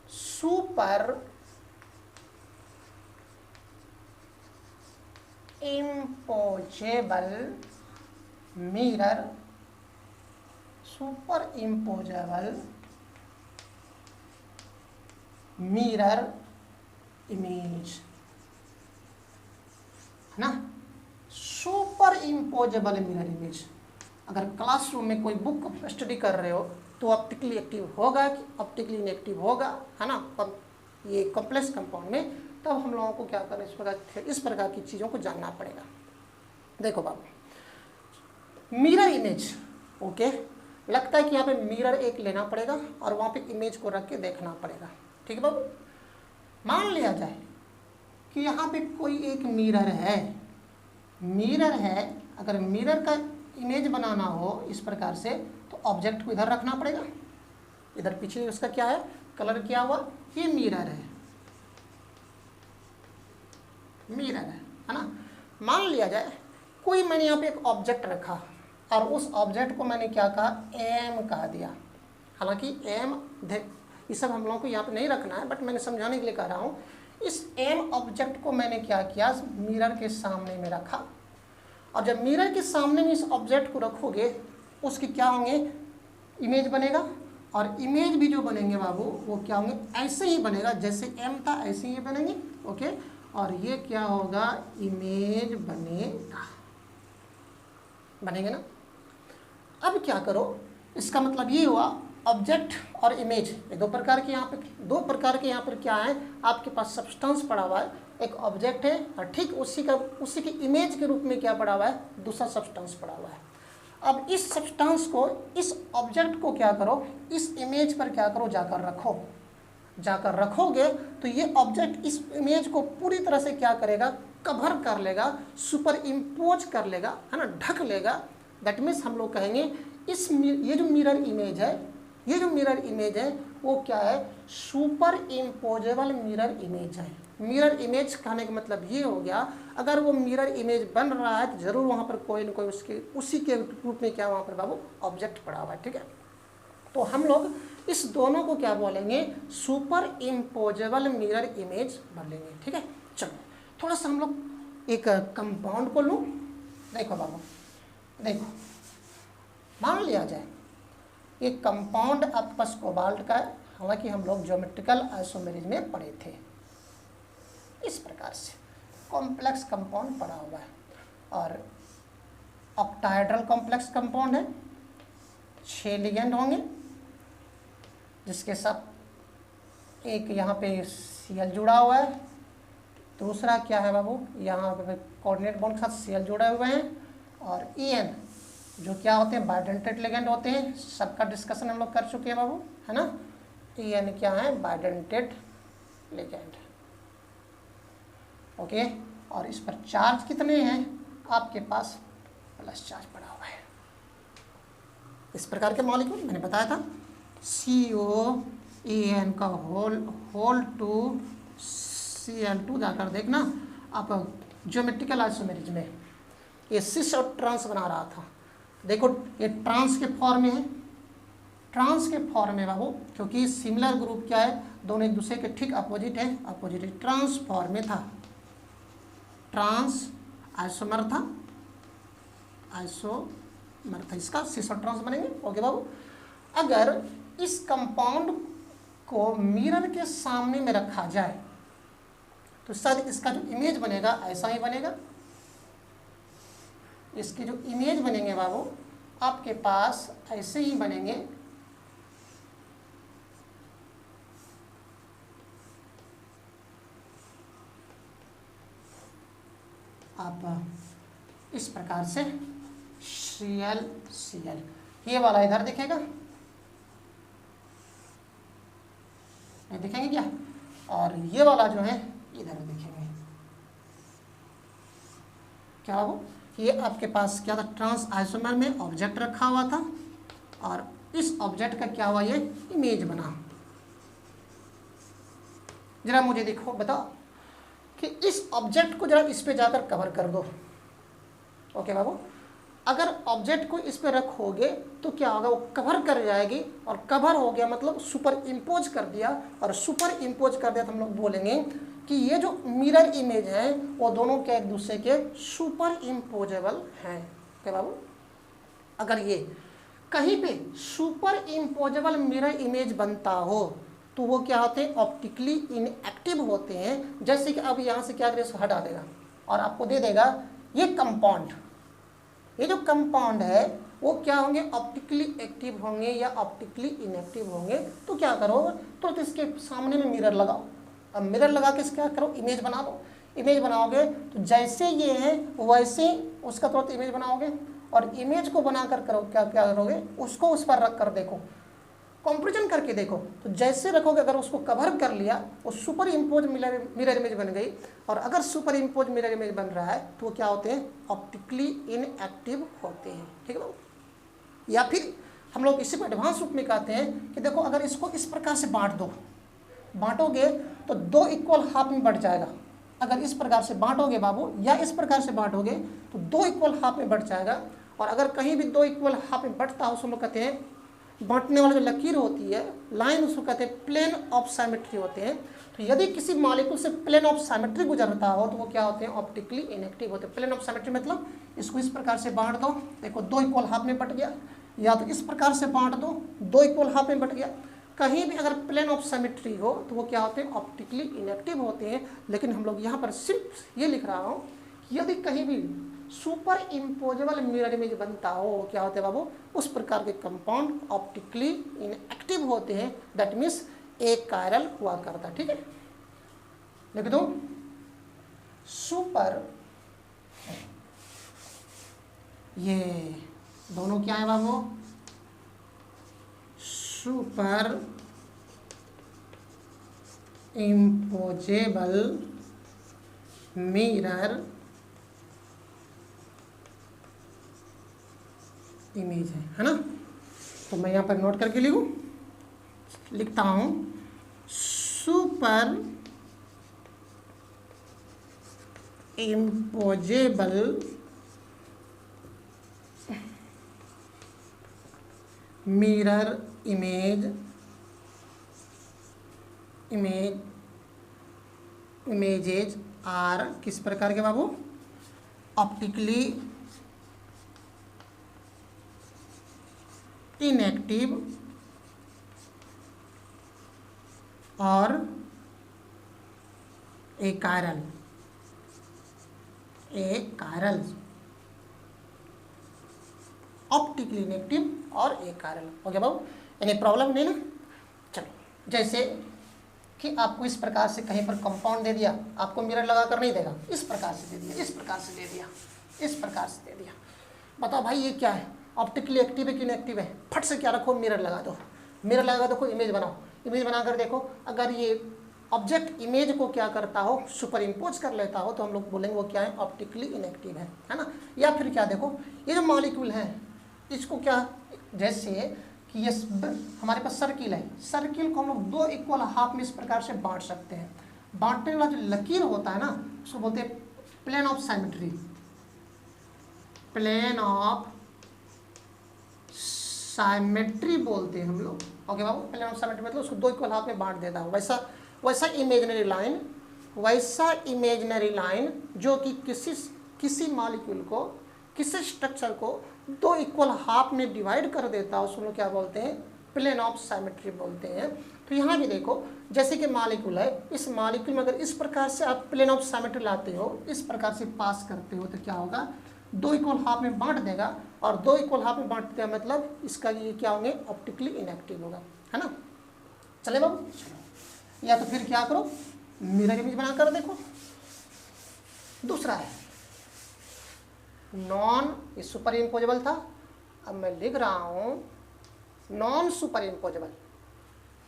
super imposable mirror, super imposable mirror image है ना, सुपर इम्पोजेबल मिरर इमेज। अगर क्लासरूम में कोई बुक स्टडी कर रहे हो तो ऑप्टिकली एक्टिव होगा कि ऑप्टिकली इनएक्टिव होगा, है ना, ये कॉम्प्लेक्स कंपाउंड में, तब हम लोगों को क्या करना, इस प्रकार की चीज़ों को जानना पड़ेगा। देखो बाबू, मिरर इमेज, ओके, लगता है कि यहाँ पे मिरर एक लेना पड़ेगा और वहाँ पे इमेज को रख के देखना पड़ेगा। ठीक है बाबू। मान लिया जाए कि यहाँ पे कोई एक मिरर है, अगर मिरर का इमेज बनाना हो इस प्रकार से तो ऑब्जेक्ट को इधर रखना पड़ेगा, इधर पीछे उसका क्या है, कलर किया हुआ, ये मिरर है ना। मान लिया जाए कोई मैंने यहाँ पे एक ऑब्जेक्ट रखा और उस ऑब्जेक्ट को मैंने क्या कहा, एम कहा दिया। हालांकि एम ये सब हम लोगों को यहाँ पे नहीं रखना है, बट मैंने समझाने के लिए कह रहा हूँ। इस एम ऑब्जेक्ट को मैंने क्या किया, मिरर के सामने में रखा, और जब मिरर के सामने में इस ऑब्जेक्ट को रखोगे उसकी क्या होंगे, इमेज बनेगा, और इमेज भी जो बनेंगे बाबू वो क्या होंगे, ऐसे ही बनेगा जैसे एम था ऐसे ही बनेंगे। ओके, और ये क्या होगा, इमेज बनेगा ना। अब क्या करो, इसका मतलब ये हुआ ऑब्जेक्ट और इमेज, ये दो प्रकार के यहाँ पर क्या है, आपके पास सब्सटेंस पड़ा हुआ है, एक ऑब्जेक्ट है और ठीक उसी की इमेज के रूप में क्या पड़ा हुआ है, दूसरा सब्सटेंस पड़ा हुआ है। अब इस सब्सटेंस को, इस ऑब्जेक्ट को क्या करो, इस इमेज पर क्या करो, जाकर रखोगे तो ये ऑब्जेक्ट इस इमेज को पूरी तरह से क्या करेगा, कवर कर लेगा, सुपर इम्पोज कर लेगा, है ना, ढक लेगा। दैट मीन्स हम लोग कहेंगे ये जो मिरर इमेज है वो क्या है, सुपर इम्पोजेबल मिरर इमेज है। मिरर इमेज कहने का मतलब ये हो गया, अगर वो मिरर इमेज बन रहा है तो जरूर वहाँ पर कोई न कोई उसी के रूप में क्या वहाँ पर बाबू ऑब्जेक्ट पड़ा हुआ है। ठीक है, तो हम लोग इस दोनों को क्या बोलेंगे, सुपर इम्पोजेबल मिरर इमेज बोलेंगे। ठीक है, चलो थोड़ा सा हम लोग एक कंपाउंड को लूँ। देखो बाबू, देखो मान लिया जाए ये कंपाउंड आपके पास कोबाल्ट का है, हालांकि हम लोग ज्योमेट्रिकल आइसोमेरिज में पढ़े थे। इस प्रकार से कॉम्प्लेक्स कंपाउंड पड़ा हुआ है और ऑक्टाहेड्रल कॉम्प्लेक्स कंपाउंड है, 6 लिगेंड होंगे जिसके साथ एक यहाँ पे Cl जुड़ा हुआ है, दूसरा क्या है बाबू, यहाँ पे कोऑर्डिनेट बॉन्ड के साथ Cl जुड़े हुए हैं, और En जो क्या होते हैं, बाइडेंटेड लिगेंड होते हैं। सबका डिस्कशन हम लोग कर चुके हैं बाबू, है ना। En क्या है, बाइडेंटेड लिगेंड। ओके, और इस पर चार्ज कितने हैं आपके पास, प्लस चार्ज पड़ा हुआ है। इस प्रकार के मॉलिक्यूल मैंने बताया था, COAN का होल टू Cl2 जाकर देखना आप ज्योमेट्रिकल आइसोमेरिज में, ये सिस और ट्रांस बना रहा था। देखो ये ट्रांस के फॉर्म में है, ट्रांस के फॉर्म में बाबू, क्योंकि सिमिलर ग्रुप क्या है, दोनों एक दूसरे के ठीक अपोजिट है, अपोजिट ट्रांस फॉर्म में था, ट्रांस आइसोमर था, इसका सिस और ट्रांस बनेंगे। ओके बाबू, अगर इस कंपाउंड को मिरर के सामने में रखा जाए तो शायद इसका जो इमेज बनेगा ऐसा ही बनेगा। इसके जो इमेज बनेंगे बाबू आपके पास ऐसे ही बनेंगे। आप इस प्रकार से Cl, ये वाला इधर दिखेगा, नहीं दिखेंगे क्या, और ये वाला जो है इधर दिखेंगे। क्या हो, ये आपके पास क्या था, ट्रांस आइसोमर में ऑब्जेक्ट रखा हुआ था और इस ऑब्जेक्ट का क्या हुआ, ये इमेज बना। जरा मुझे देखो, बताओ कि इस ऑब्जेक्ट को जरा इस पे जाकर कवर कर दो। ओके बाबू, अगर ऑब्जेक्ट को इस पे रखोगे तो क्या होगा, वो कवर कर जाएगी, और कवर हो गया मतलब सुपर इम्पोज कर दिया, और सुपर इम्पोज कर दिया तो हम लोग बोलेंगे कि ये जो मिरर इमेज है वो दोनों क्या एक दूसरे के सुपर इम्पोजेबल हैं। क्या बाबू, अगर ये कहीं पे सुपर इम्पोजेबल मिरर इमेज बनता हो तो वो क्या होते हैं, ऑप्टिकली इनएक्टिव होते हैं। जैसे कि अब यहाँ से क्या करें, इसको हटा देगा और आपको दे देगा ये कंपाउंड, ये जो कंपाउंड है वो क्या होंगे, ऑप्टिकली एक्टिव होंगे या ऑप्टिकली इनएक्टिव होंगे। तो क्या करो, तुरंत इसके सामने में मिरर लगाओ। अब मिरर लगा के क्या करो, इमेज बना लो। इमेज बनाओगे तो जैसे ये है वैसे उसका तुरंत इमेज बनाओगे, और इमेज को बनाकर करो क्या क्या करोगे, उसको उस पर रख कर देखो, कंपैरिजन करके देखो। तो जैसे रखोगे, अगर उसको कवर कर लिया, वो सुपर इम्पोज मिरर इमेज बन गई। और अगर सुपर इम्पोज मिरर इमेज बन रहा है तो वो क्या होते हैं, ऑप्टिकली इनएक्टिव होते हैं। ठीक है ना। या फिर हम लोग इसी को एडवांस रूप में कहते हैं कि देखो, अगर इसको इस प्रकार से बांट दो, बांटोगे तो 2 इक्वल हाफ में बढ़ जाएगा। अगर इस प्रकार से बांटोगे बाबू, या इस प्रकार से बांटोगे तो 2 इक्वल हाफ में बढ़ जाएगा। और अगर कहीं भी 2 इक्वल हाफ में बढ़ता हो, उसको हम लोग कहते हैं, बांटने वाला जो लकीर होती है, लाइन, उसको कहते हैं प्लेन ऑफ साइमेट्री होते हैं। तो यदि किसी मॉलिक्यूल से प्लेन ऑफ साइमेट्री गुजरता हो तो वो क्या होते हैं, ऑप्टिकली इनएक्टिव होते हैं। प्लेन ऑफ साइमेट्री मतलब इसको इस प्रकार से बांट दो, देखो 2 इक्वल हाफ में बट गया, या तो इस प्रकार से बांट दो, 2 इक्वल हाफ में बट गया। कहीं भी अगर प्लेन ऑफ सिमेट्री हो तो वो क्या होते हैं, ऑप्टिकली इनएक्टिव होते हैं। लेकिन हम लोग यहाँ पर सिर्फ ये लिख रहा हूँ, यदि कहीं भी सुपर इम्पोजेबल मिरर इमेज बनता हो, वो क्या होते हैं बाबू, उस प्रकार के कंपाउंड ऑप्टिकली इनएक्टिव होते हैं। दैट मीन्स एक कायरल हुआ करता है। ठीक है, लिख दो, सुपर, ये दोनों क्या है बाबू, सुपर इम्पोजेबल मिरर इमेज है ना। तो मैं यहाँ पर नोट करके लिखता हूँ, superimposable mirror images are किस प्रकार के बाबू, ऑप्टिकली इनएक्टिव और एकायरल ऑप्टिकली इनएक्टिव और एकायरल। ओके बाबू, यानी प्रॉब्लम नहीं ना। चलो, जैसे कि आपको इस प्रकार से कहीं पर कंपाउंड दे दिया, आपको मिरर लगा कर नहीं देगा, इस प्रकार से दे दिया, इस प्रकार से दे दिया, इस प्रकार से दे दिया। बताओ भाई ये क्या है, ऑप्टिकली एक्टिव है कि इनएक्टिव है? फट से क्या रखो, मिरर लगा दो, मिरर लगा दो, इमेज बनाओ, इमेज बनाकर देखो। अगर ये ऑब्जेक्ट इमेज को क्या करता हो, सुपर इम्पोज कर लेता हो, तो हम लोग बोलेंगे वो क्या है, ऑप्टिकली इनएक्टिव है ना। या फिर क्या देखो, ये जो मॉलिक्यूल है इसको क्या, जैसे कि ये हमारे पास सर्किल है, सर्किल को हम लोग 2 इक्वल हाफ में इस प्रकार से बांट सकते हैं। बांटने वाला जो लकीर होता है ना, उसको बोलते हैं plane of symmetry, plane of symmetry बोलते हैं हम लोग। ओके बाबू, प्लेन ऑफ साइमेट्री मतलब उसको 2 इक्वल हाफ में बांट देता हो। वैसा इमेजिनरी लाइन जो कि किसी मॉलिक्यूल को, किसी स्ट्रक्चर को 2 इक्वल हाफ में डिवाइड कर देता है, उसको लोग क्या बोलते हैं, प्लेन ऑफ साइमेट्री बोलते हैं। तो यहाँ भी देखो, जैसे कि मॉलिक्यूल है, इस मॉलिक्यूल में अगर इस प्रकार से आप प्लेन ऑफ साइमेट्री लाते हो, इस प्रकार से पास करते हो, तो क्या होगा, 2 इक्वल हाफ में बांट देगा। और 2 इक्वल हाफ में बांट देगा मतलब इसका ये क्या होंगे, ऑप्टिकली इनएक्टिव होगा, है ना। चले बाबू, चलो, या तो फिर क्या करो, मिरर इमेज बनाकर देखो। दूसरा है नॉन, ये सुपर इम्पोजेबल था, अब मैं लिख रहा हूं non superimposable,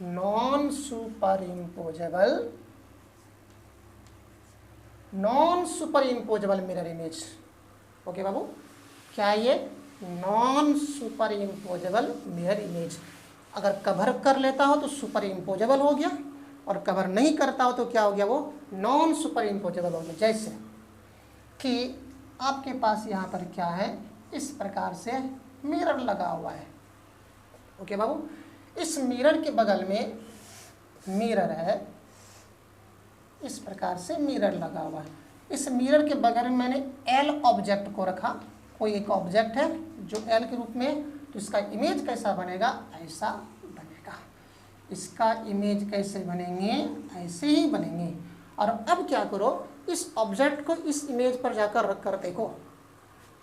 non superimposable mirror image. Okay बाबू, क्या ये non superimposable mirror image, अगर कवर कर लेता हो तो सुपर इम्पोजेबल हो गया, और कवर नहीं करता हो तो क्या हो गया, वो नॉन सुपर इम्पोजेबल हो गया। जैसे कि आपके पास यहाँ पर क्या है, इस प्रकार से मिरर लगा हुआ है। ओके बाबू, इस मिरर के बगल में मिरर है, इस प्रकार से मिरर लगा हुआ है। इस मिरर के बगल में मैंने एल ऑब्जेक्ट को रखा, कोई एक ऑब्जेक्ट है जो एल के रूप में, तो इसका इमेज कैसा बनेगा, ऐसा बनेगा। इसका इमेज कैसे बनेंगे, ऐसे ही बनेंगे। और अब क्या करो, इस ऑब्जेक्ट को इस इमेज पर जाकर रख कर देखो,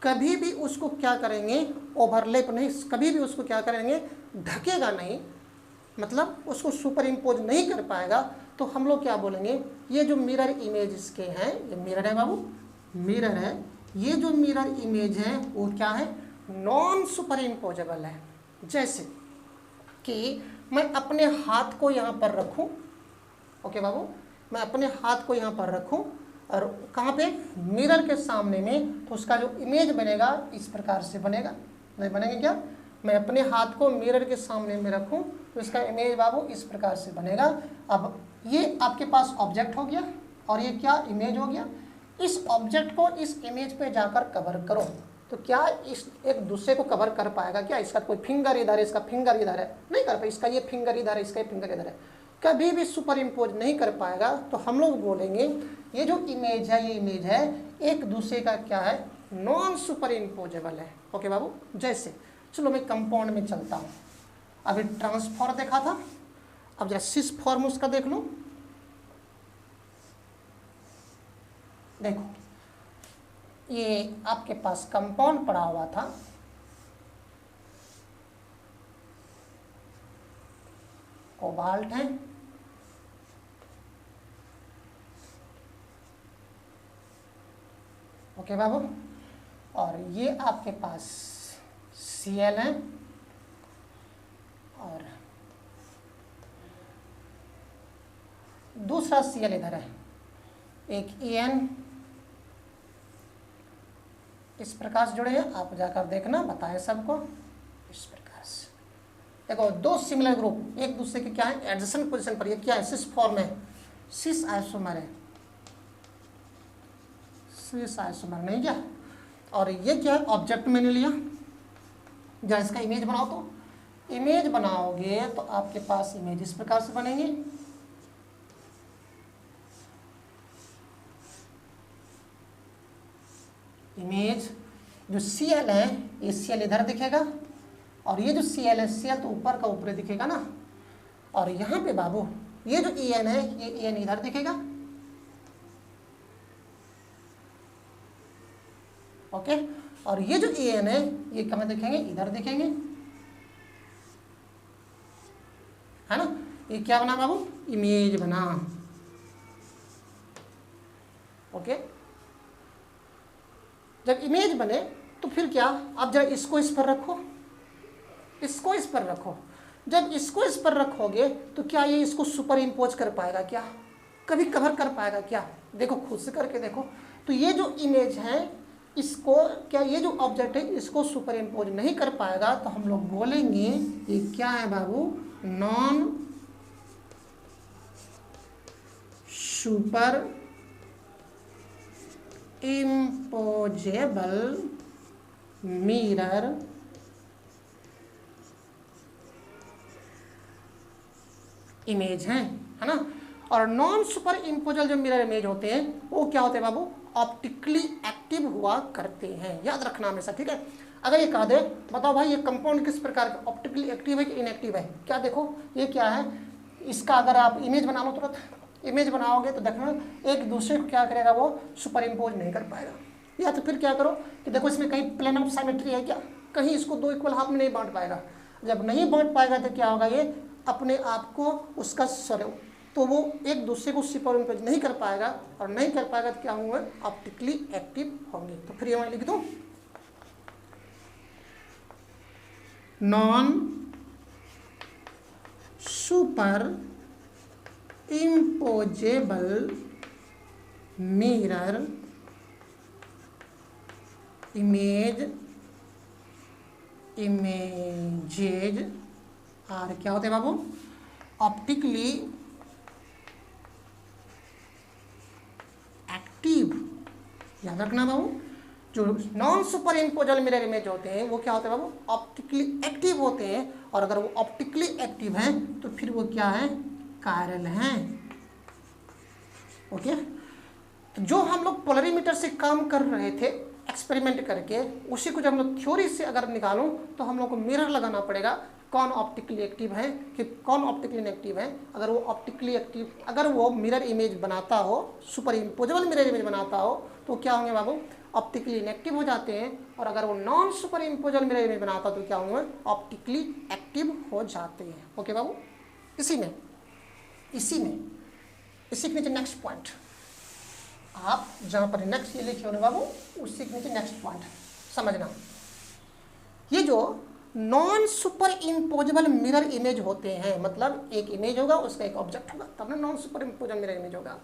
कभी भी उसको क्या करेंगे, ओवरलैप नहीं, कभी भी उसको क्या करेंगे, ढकेगा नहीं, मतलब उसको सुपर इम्पोज नहीं कर पाएगा। तो हम लोग क्या बोलेंगे, ये जो मिरर इमेज इसके हैं, ये मिरर है बाबू, मिरर है, ये जो मिरर इमेज है वो क्या है, नॉन सुपर इम्पोजेबल है। जैसे कि मैं अपने हाथ को यहाँ पर रखूँ, ओके बाबू, मैं अपने हाथ को यहाँ पर रखूँ और कहाँ पे, मिरर के सामने में, तो उसका जो इमेज बनेगा इस प्रकार से बनेगा। नहीं बनेगा क्या? मैं अपने हाथ को मिरर के सामने में रखूँ तो इसका इमेज बाबू इस प्रकार से बनेगा। अब ये आपके पास ऑब्जेक्ट हो गया और ये क्या, इमेज हो गया। इस ऑब्जेक्ट को इस इमेज पे जाकर कवर करो तो क्या इस एक दूसरे को कवर कर पाएगा क्या? इसका कोई फिंगर इधर है, इसका फिंगर इधर है, नहीं कर पाए। इसका ये फिंगर इधर है, इसका ये फिंगर इधर है, कभी भी सुपर इम्पोज नहीं कर पाएगा। तो हम लोग बोलेंगे ये जो इमेज है, ये इमेज है एक दूसरे का क्या है, नॉन सुपर इम्पोजेबल है। ओके बाबू, जैसे चलो मैं कंपाउंड में चलता हूँ। अभी ट्रांसफॉर्म देखा था, अब जरा सिस फॉर्म उसका देख लो। देखो ये आपके पास कंपाउंड पड़ा हुआ था, कोबाल्ट है, ओके बाबू, और ये आपके पास Cl है और दूसरा Cl इधर है, एक En इस प्रकार से जुड़े हैं। आप जाकर देखना, बताएं सबको इस प्रकार से। देखो दो सिमिलर ग्रुप एक दूसरे के क्या है, एडजेसेंट पोजीशन पर। ये क्या है, सिस फॉर्म है, सिस आइसोमर है, सिस आइसोमर नहीं क्या। और ये क्या है, ऑब्जेक्ट मैंने लिया, जब इसका इमेज बनाओ तो इमेज बनाओगे तो आपके पास इमेज इस प्रकार से बनेंगे। इमेज जो Cl है, ये Cl इधर दिखेगा और ये जो Cl है, Cl तो ऊपर का ऊपर दिखेगा ना। और यहाँ पे बाबू ये जो En है, ये En इधर दिखेगा, ओके। और ये जो En है, ये कहाँ दिखेंगे, इधर दिखेंगे, है ना। ये क्या बना बाबू, इमेज बना, ओके। जब इमेज बने तो फिर क्या, आप जरा इसको इस पर रखो, इसको इस पर रखो। जब इसको इस पर रखोगे तो क्या ये इसको सुपर इम्पोज कर पाएगा क्या, कभी कवर कर पाएगा क्या? देखो खुद से करके देखो। तो ये जो इमेज है इसको क्या, ये जो ऑब्जेक्ट है इसको सुपर इम्पोज नहीं कर पाएगा। तो हम लोग बोलेंगे ये क्या है बाबू, non superimposable mirror image है ना। और नॉन सुपर इम्पोजेबल जो मिरर इमेज होते हैं वो क्या होते हैं बाबू, ऑप्टिकली एक्टिव हुआ करते हैं, याद रखना हमेशा, ठीक है। अगर ये कहा दे बताओ भाई ये कंपाउंड किस प्रकार का, ऑप्टिकली एक्टिव है कि इनएक्टिव है, क्या देखो ये क्या है, इसका अगर आप इमेज बना लो, तुरंत इमेज बनाओगे तो देखना एक दूसरे को क्या करेगा, वो सुपर इम्पोज नहीं कर पाएगा। या तो फिर क्या करो कि देखो इसमें कहीं प्लेन ऑफ सिमेट्री है क्या, कहीं इसको दो इक्वल हाफ में नहीं बांट पाएगा। जब नहीं बांट पाएगा तो क्या होगा, ये अपने आप को उसका तो वो एक दूसरे को सुपर इम्पोज नहीं कर पाएगा, और नहीं कर पाएगा तो क्या होंगे, ऑप्टिकली एक्टिव होंगे। तो फिर ये लिख दो, non superimposable mirror images are क्या होते हैं बाबू, ऑप्टिकली एक्टिव। याद रखना बाबू, जो non superimposable mirror image होते हैं वो क्या होते हैं बाबू, ऑप्टिकली एक्टिव होते हैं। और अगर वो ऑप्टिकली एक्टिव हैं तो फिर वो क्या है, कायरल हैं, ओके। तो जो हम लोग पोलरीमीटर से काम कर रहे थे एक्सपेरिमेंट करके, उसी को जब हम लोग थ्योरी से अगर निकालूं तो हम लोग को मिरर लगाना पड़ेगा, कौन ऑप्टिकली एक्टिव है कि कौन ऑप्टिकली इनएक्टिव है। अगर वो ऑप्टिकली एक्टिव, अगर वो मिरर इमेज बनाता हो, सुपर इम्पोजेबल मिरर इमेज बनाता हो तो क्या होंगे बाबू, ऑप्टिकली इनएक्टिव हो जाते हैं। और अगर वो non superimposable mirror image बनाता तो क्या होंगे, ऑप्टिकली एक्टिव हो जाते हैं, ओके बाबू। इसी के नीचे नेक्स्ट पॉइंट, आप जहाँ पर नेक्स्ट ये लिखे होने बाबू, उसी के नीचे नेक्स्ट पॉइंट समझना। ये जो non superimposable mirror image होते हैं, मतलब एक इमेज होगा उसका एक ऑब्जेक्ट होगा, तब ना non superimposable mirror image होगा।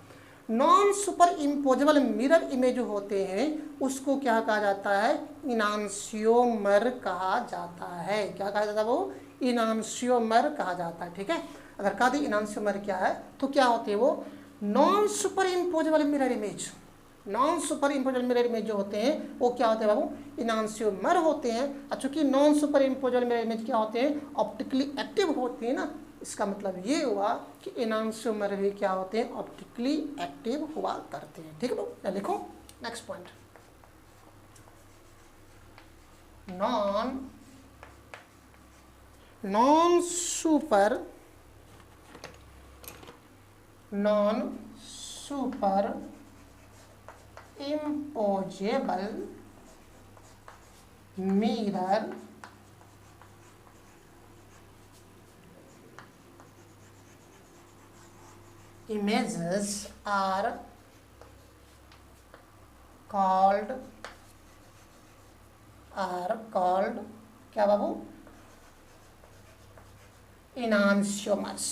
Non superimposable mirror image होते हैं उसको क्या कहा जाता है, इनांशियोमर कहा जाता है। क्या कहा जाता है वो, इनांशियोमर कहा जाता है। ठीक है, अगर कहा दी इनांशियोमर क्या है तो क्या होते हैं वो, non superimposable mirror image. Non superimposable mirror image जो होते हैं वो क्या होते हैं बाबू, इनांशियोमर होते हैं। और चूंकि non superimposable mirror image क्या होते हैं, ऑप्टिकली एक्टिव होते हैं ना, इसका मतलब ये हुआ कि इनांशियोमर भी क्या होते हैं, ऑप्टिकली एक्टिव हुआ करते हैं। ठीक है बाबू, लिखो next point, non super impossible mirror images are called क्या बाबू, enantiomers।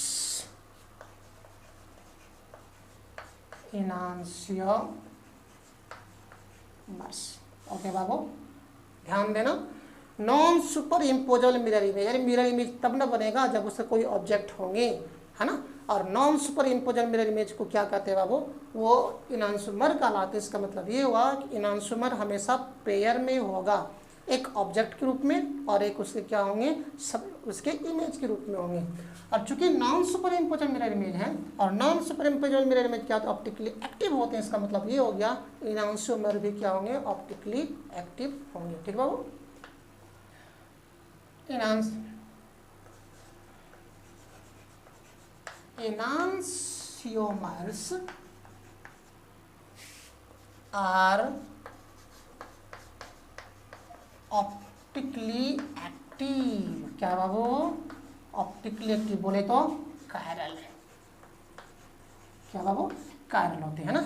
ओके बाबू, ध्यान देना, non superimposable mirror image, यानी मिरर इमेज तब ना बनेगा जब उससे कोई ऑब्जेक्ट होंगे, है ना। और non superimposable mirror image को क्या कहते हैं बाबू, वो इनांशियोमर कहलाते हैं। इसका मतलब ये हुआ कि इनांशियोमर हमेशा पेयर में होगा, एक ऑब्जेक्ट के रूप में और एक उसके क्या होंगे, सब उसके इमेज के रूप में होंगे। और चूंकि non superimposable mirror image है और non superimposable mirror image क्या होता है, ऑप्टिकली एक्टिव होते हैं। इसका मतलब ये हो गया इनांशियोमर भी क्या होंगे, ऑप्टिकली एक्टिव होंगे। ठीक है बाबू, इनांशियोमर्स आर ऑप्टिकली एक्टिव। क्या बाबू, ऑप्टिकली एक्टिव बोले तो कायरल, क्या बाबू, कायरल होते हैं ना।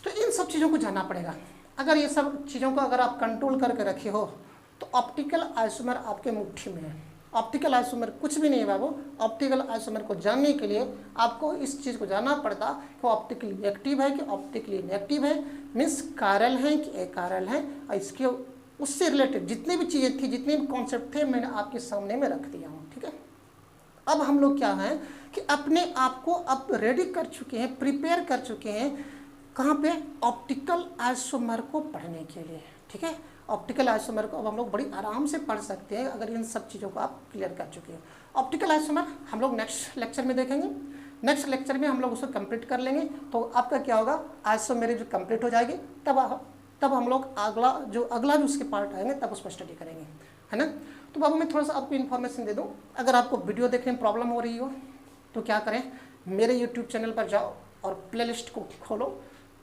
तो इन सब चीज़ों को जानना पड़ेगा। अगर ये सब चीज़ों को अगर आप कंट्रोल करके रखे हो तो ऑप्टिकल आइसोमर आपके मुट्ठी में है। ऑप्टिकल आइसोमर कुछ भी नहीं है बाबू। ऑप्टिकल आइसोमर को जानने के लिए आपको इस चीज़ को जानना पड़ता कि वो ऑप्टिकली एक्टिव है कि ऑप्टिकली इनएक्टिव है, मीन्स कायरल है कि अकायरल है। और इसके उससे रिलेटेड जितनी भी चीज़ें थी, जितने भी कॉन्सेप्ट थे, मैंने आपके सामने में रख दिया हूँ। ठीक है, अब हम लोग क्या हैं कि अपने आप को अब रेडी कर चुके हैं, प्रिपेयर कर चुके हैं, कहाँ पे, ऑप्टिकल आइसोमर को पढ़ने के लिए। ठीक है, ऑप्टिकल आइसोमर को अब हम लोग बड़ी आराम से पढ़ सकते हैं अगर इन सब चीज़ों को आप क्लियर कर चुके हैं। ऑप्टिकल आइसोमर हम लोग नेक्स्ट लेक्चर में देखेंगे। नेक्स्ट लेक्चर में हम लोग उसको कंप्लीट कर लेंगे। तो आपका क्या होगा, आइसोमेरिक जो कंप्लीट हो जाएगी तब हम लोग अगला जो उसके पार्ट आएंगे तब उस पर स्टडी करेंगे, है ना। तो बाबू मैं थोड़ा सा आपको इन्फॉर्मेशन दे दूं। अगर आपको वीडियो देखने में प्रॉब्लम हो रही हो तो क्या करें, मेरे यूट्यूब चैनल पर जाओ और प्लेलिस्ट को खोलो।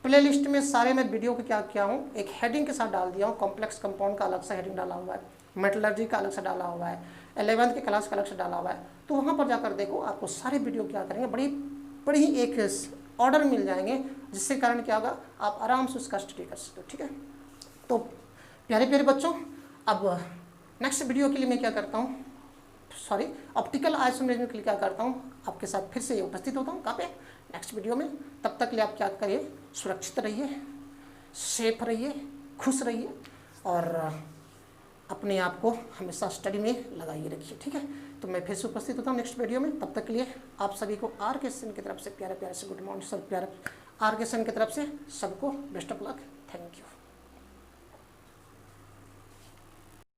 प्लेलिस्ट में सारे मैं वीडियो को क्या किया हूँ, एक हेडिंग के साथ डाल दिया हूँ। कॉम्प्लेक्स कंपाउंड का अलग से हेडिंग डाला हुआ है, मेटलर्जी का अलग से डाला हुआ है, 11th के क्लास का अलग से डाला हुआ है। तो वहाँ पर जाकर देखो, आपको सारे वीडियो क्या करेंगे, बड़ी ही एक ऑर्डर मिल जाएंगे, जिससे कारण क्या होगा, आप आराम से उसका स्टडी कर सकते हो। ठीक है, तो प्यारे प्यारे बच्चों, अब नेक्स्ट वीडियो के लिए मैं क्या करता हूँ, ऑप्टिकल आइसोमेरिज्म के लिए क्या करता हूँ, आपके साथ फिर से उपस्थित होता हूँ। कहाँ पे, नेक्स्ट वीडियो में। तब तक के लिए आप क्या करिए, सुरक्षित रहिए, सेफ रहिए, खुश रहिए और अपने आप को हमेशा स्टडी में लगाइए रखिए। ठीक है, तो मैं फिर से उपस्थित होता हूँ नेक्स्ट वीडियो में। तब तक के लिए आप सभी को आर के सेन की तरफ से प्यारे प्यारे से गुड मॉर्निंग, सब प्यारे आर के सेन की तरफ से सबको best of luck. Thank you.